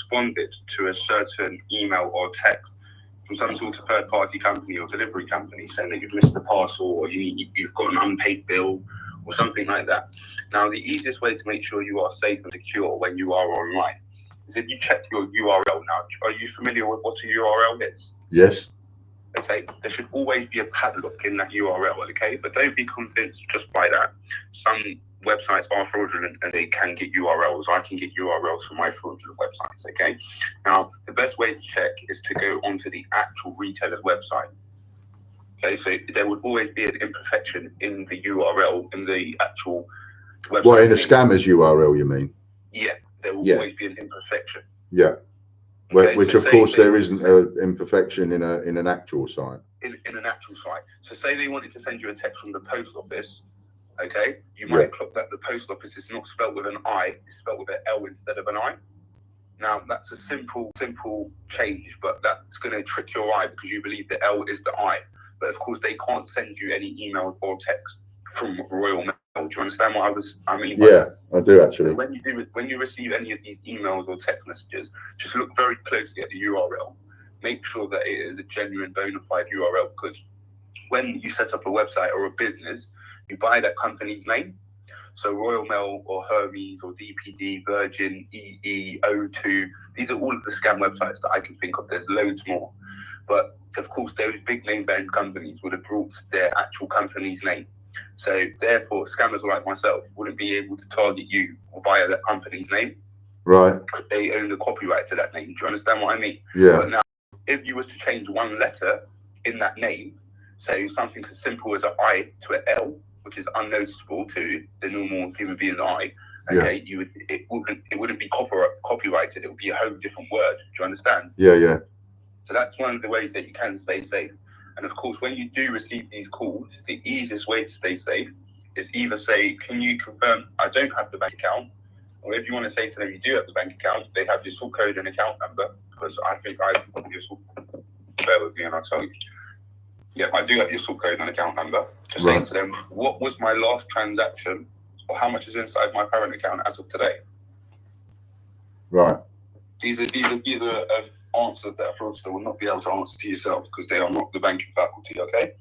responded to a certain email or text from some sort of third-party company or delivery company saying that you've missed the parcel or you've got an unpaid bill or something like that. Now, the easiest way to make sure you are safe and secure when you are online is if you check your URL. Now, are you familiar with what a URL is? Yes. Okay, there should always be a padlock in that URL, okay? But don't be convinced just by that. Some websites are fraudulent and they can get URLs. I can get URLs from my fraudulent websites, okay? Now, the best way to check is to go onto the actual retailer's website. Okay, so there would always be an imperfection in the URL, in the actual website. What, in a scammer's URL, you mean? Yeah, there will always be an imperfection. Yeah. Okay, which, so of course, there isn't an imperfection in an actual site. In an actual site. So say they wanted to send you a text from the post office, okay? You might clock that the post office is not spelled with an I, it's spelled with an L instead of an I. Now, that's a simple change, but that's going to trick your eye because you believe the L is the I. But, of course, they can't send you any email or text from Royal Mail. Do you understand what I mean? Yeah, I do, actually. So when you receive any of these emails or text messages, just look very closely at the URL. Make sure that it is a genuine, bona fide URL, because when you set up a website or a business, you buy that company's name. So Royal Mail or Hermes or DPD, Virgin, EE, O2, these are all of the scam websites that I can think of. There's loads more. But, of course, those big name brand companies would have brought their actual company's name. So, therefore, scammers like myself wouldn't be able to target you via that company's name. Right. They own the copyright to that name. Do you understand what I mean? Yeah. But now, if you was to change one letter in that name, say something as simple as an I to an L, which is unnoticeable to the normal human being eye, okay, it wouldn't be copyrighted. It would be a whole different word. Do you understand? Yeah, yeah. So that's one of the ways that you can stay safe. And of course, when you do receive these calls, the easiest way to stay safe is either say, can you confirm I don't have the bank account? Or if you want to say to them you do have the bank account, they have your sort code and account number, because I think I have your sort code. Bear with me and I'll tell you. Yeah, I do have your sort code and account number. Just saying to them, what was my last transaction or how much is inside my current account as of today? Right. These are answers that a fraudster will not be able to answer to yourself because they are not the banking faculty, okay?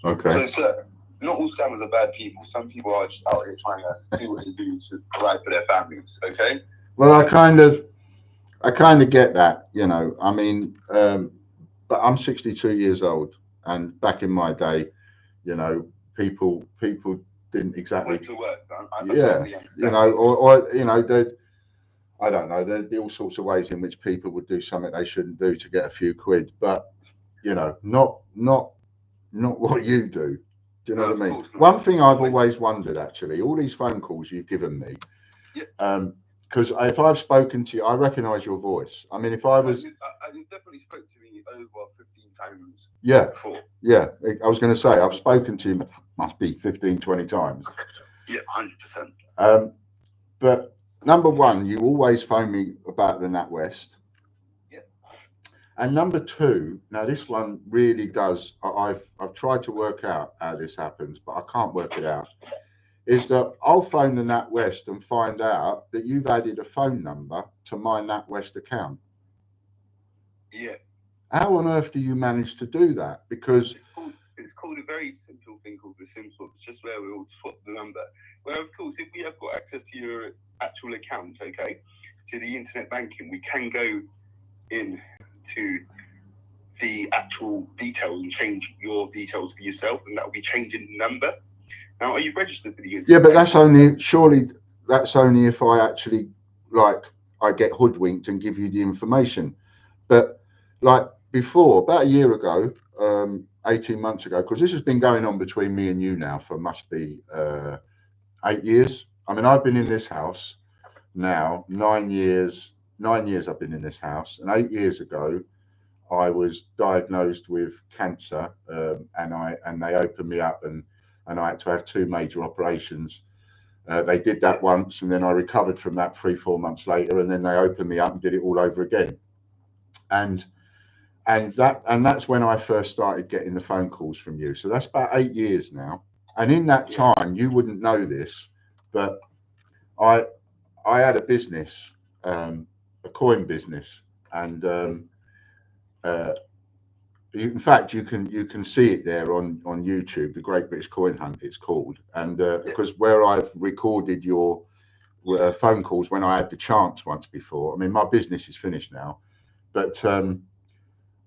Okay. So, sir, not all scammers are bad people. Some people are just out here trying to do what they do to provide for their families, okay? Well, I kind of get that, you know. I mean, but I'm 62 years old, and back in my day, you know, people didn't exactly. Went to work, you know, or you know, I don't know. There'd be all sorts of ways in which people would do something they shouldn't do to get a few quid, but you know, not what you do. Do you know what I mean? One thing I've always wondered, actually, all these phone calls you've given me, because if I've spoken to you, I recognise your voice. I mean, if I was, I definitely spoke to me over 15 times. Yeah, before. Yeah. I was going to say I've spoken to you, must be 15, 20 times. Yeah, 100%. But number one, you always phone me about the NatWest. Yeah. And number two, now this one really does. I've tried to work out how this happens, but I can't work it out. Is that I'll phone the NatWest and find out that you've added a phone number to my NatWest account. Yeah. How on earth do you manage to do that? Because it's called a very simple thing called the SIM swap. It's just where we all swap the number. Where, of course, if we have got access to your actual account, okay, to the internet banking, we can go in to the actual details and change your details for yourself, and that will be changing the number. Now, are you registered for the internet? Yeah, but that's only if I actually, like, I get hoodwinked and give you the information. But like before, about a year ago, 18 months ago, because this has been going on between me and you now for must be 8 years. I mean, I've been in this house now 9 years. 9 years I've been in this house, and 8 years ago I was diagnosed with cancer, and they opened me up, and I had to have 2 major operations. They did that once, and then I recovered from that 3-4 months later, and then they opened me up and did it all over again. And that's when I first started getting the phone calls from you. So that's about 8 years now. And in that time, you wouldn't know this, but I had a business coin business, and in fact, you can see it there on YouTube, the Great British Coin Hunt, it's called. And because where I've recorded your phone calls when I had the chance once before. I mean, my business is finished now, but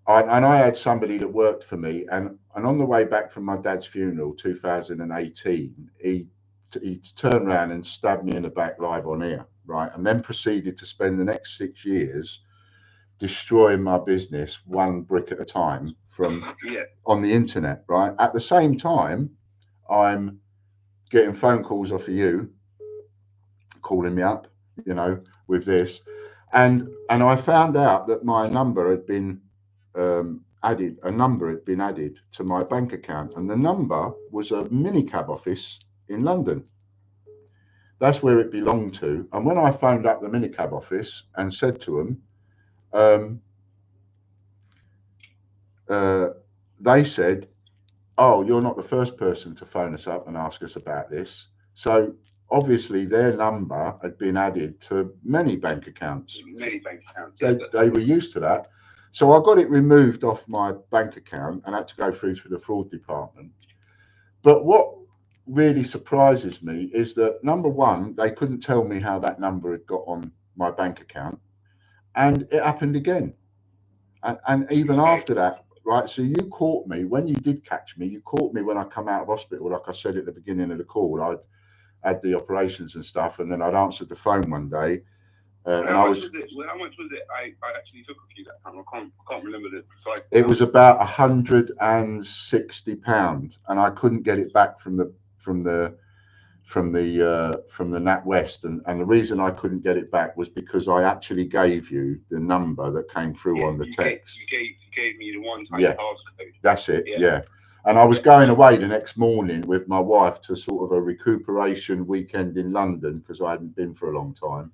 I had somebody that worked for me, and on the way back from my dad's funeral, 2018, he turned around and stabbed me in the back live on air, right, and then proceeded to spend the next 6 years destroying my business one brick at a time from on the internet, right? At the same time, I'm getting phone calls off of you, calling me up, you know, with this, and I found out that my number had been added. A number had been added to my bank account, and the number was a minicab office in London. That's where it belonged to. And when I phoned up the minicab office and said to them, they said, "Oh, you're not the first person to phone us up and ask us about this." So obviously their number had been added to many bank accounts. Many bank accounts. They were used to that. So I got it removed off my bank account and had to go through to the fraud department. But what really surprises me is that, number one, they couldn't tell me how that number had got on my bank account. And it happened again. And even after that, right, so you caught me, when you did catch me, you caught me when I come out of hospital. Like I said at the beginning of the call, I'd had the operations and stuff, and then I'd answered the phone one day. And how much was it? I actually took a few that time. I can't remember the precise. It was about £160, and I couldn't get it back from the NatWest, and the reason I couldn't get it back was because I actually gave you the number that came through on the text. You gave me the one-time passcode. That's it. Yeah. And I was going away the next morning with my wife to sort of a recuperation weekend in London, because I hadn't been for a long time.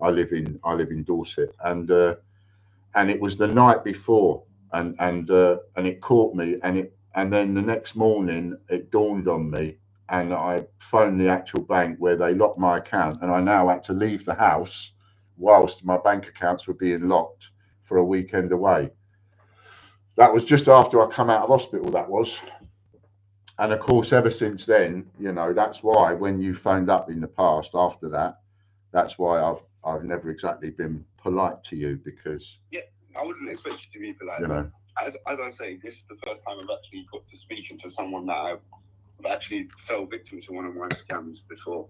I live in Dorset, and it was the night before, and it caught me, and then the next morning it dawned on me, and I phoned the actual bank where they locked my account, and I now had to leave the house whilst my bank accounts were being locked for a weekend away. That was just after I come out of hospital, that was. And of course, ever since then, you know, that's why when you phoned up in the past after that, that's why I've never exactly been polite to you, because I wouldn't expect you to be polite. You know, as I say, this is the first time I've actually got to speaking to someone that I've actually fell victim to one of my scams before,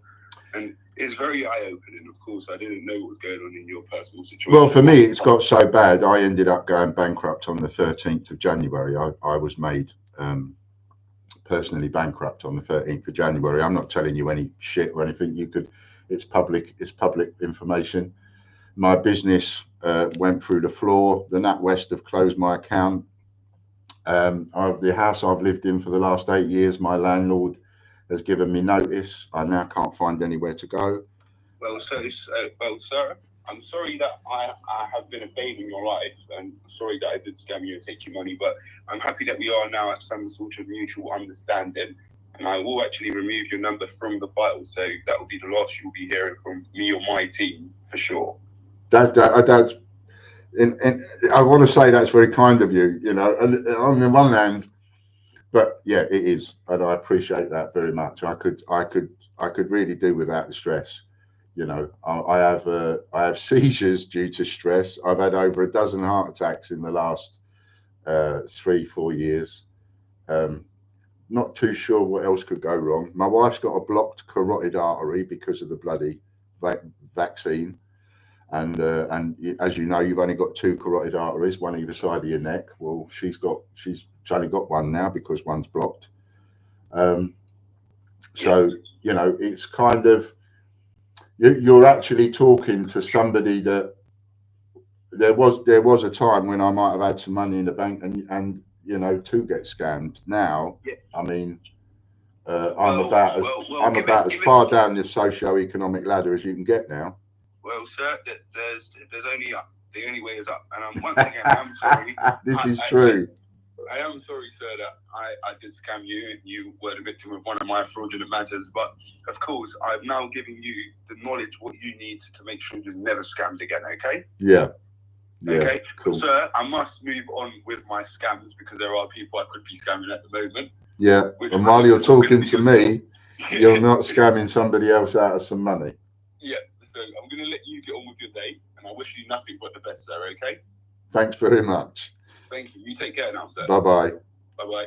and it's very eye-opening. Of course, I didn't know what was going on in your personal situation. Well, for me, it's got so bad. I ended up going bankrupt on the 13th of January. I was made personally bankrupt on the 13th of January. I'm not telling you any shit or anything. It's public information. My business went through the floor. The NatWest have closed my account. The house I've lived in for the last 8 years, my landlord has given me notice. I now can't find anywhere to go. Well, sir, I'm sorry that I have been invading your life, and sorry that I did scam you and take your money, but I'm happy that we are now at some sort of mutual understanding, and I will actually remove your number from the file, so that will be the last you'll be hearing from me or my team, for sure. That's and I want to say that's very kind of you, you know, and on the one hand, but yeah, it is, and I appreciate that very much. I could really do without the stress. You know, I have seizures due to stress. I've had over a dozen heart attacks in the last 3-4 years. Not too sure what else could go wrong. My wife's got a blocked carotid artery because of the bloody vaccine. And as you know, you've only got 2 carotid arteries, one either side of your neck. Well, she's only got one now because one's blocked. So, you know, it's kind of, you're actually talking to somebody that there was a time when I might have had some money in the bank and you know, to get scammed. Now, I mean, I'm about as far down the socio-economic ladder as you can get now. Well, sir, there's only up. The only way is up. And once again, I'm sorry. This is true. I am sorry, sir, that I did scam you and you were the victim of one of my fraudulent matters. But of course, I've now given you the knowledge what you need to make sure you're never scammed again. Okay? Yeah. Yeah. Okay. Cool. But, sir, I must move on with my scams because there are people I could be scamming at the moment. Yeah. And while you're talking to me, you're not scamming somebody else out of some money. Yeah. So I'm going to let you get on with your day, and I wish you nothing but the best, sir. Okay? Thanks very much. Thank you. You take care now, sir. Bye-bye. Bye-bye.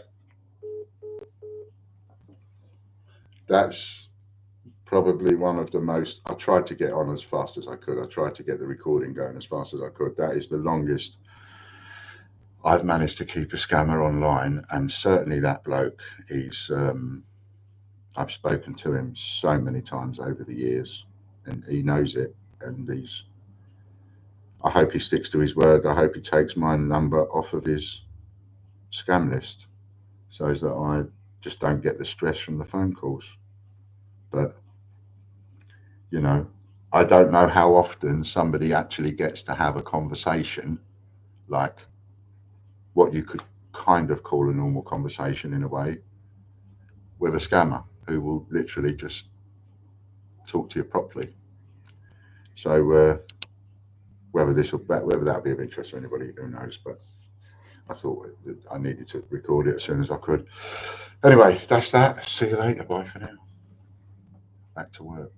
That's probably one of the most, I tried to get on as fast as I could. I tried to get the recording going as fast as I could. That is the longest I've managed to keep a scammer online, and certainly that bloke, he's I've spoken to him so many times over the years, and he knows it, and I hope he sticks to his word. I hope he takes my number off of his scam list so that I just don't get the stress from the phone calls. But you know, I don't know how often somebody actually gets to have a conversation like what you could kind of call a normal conversation in a way with a scammer who will literally just talk to you properly. So whether that'll be of interest to anybody, who knows, but I thought I needed to record it as soon as I could. Anyway, that's that. See you later. Bye for now. Back to work.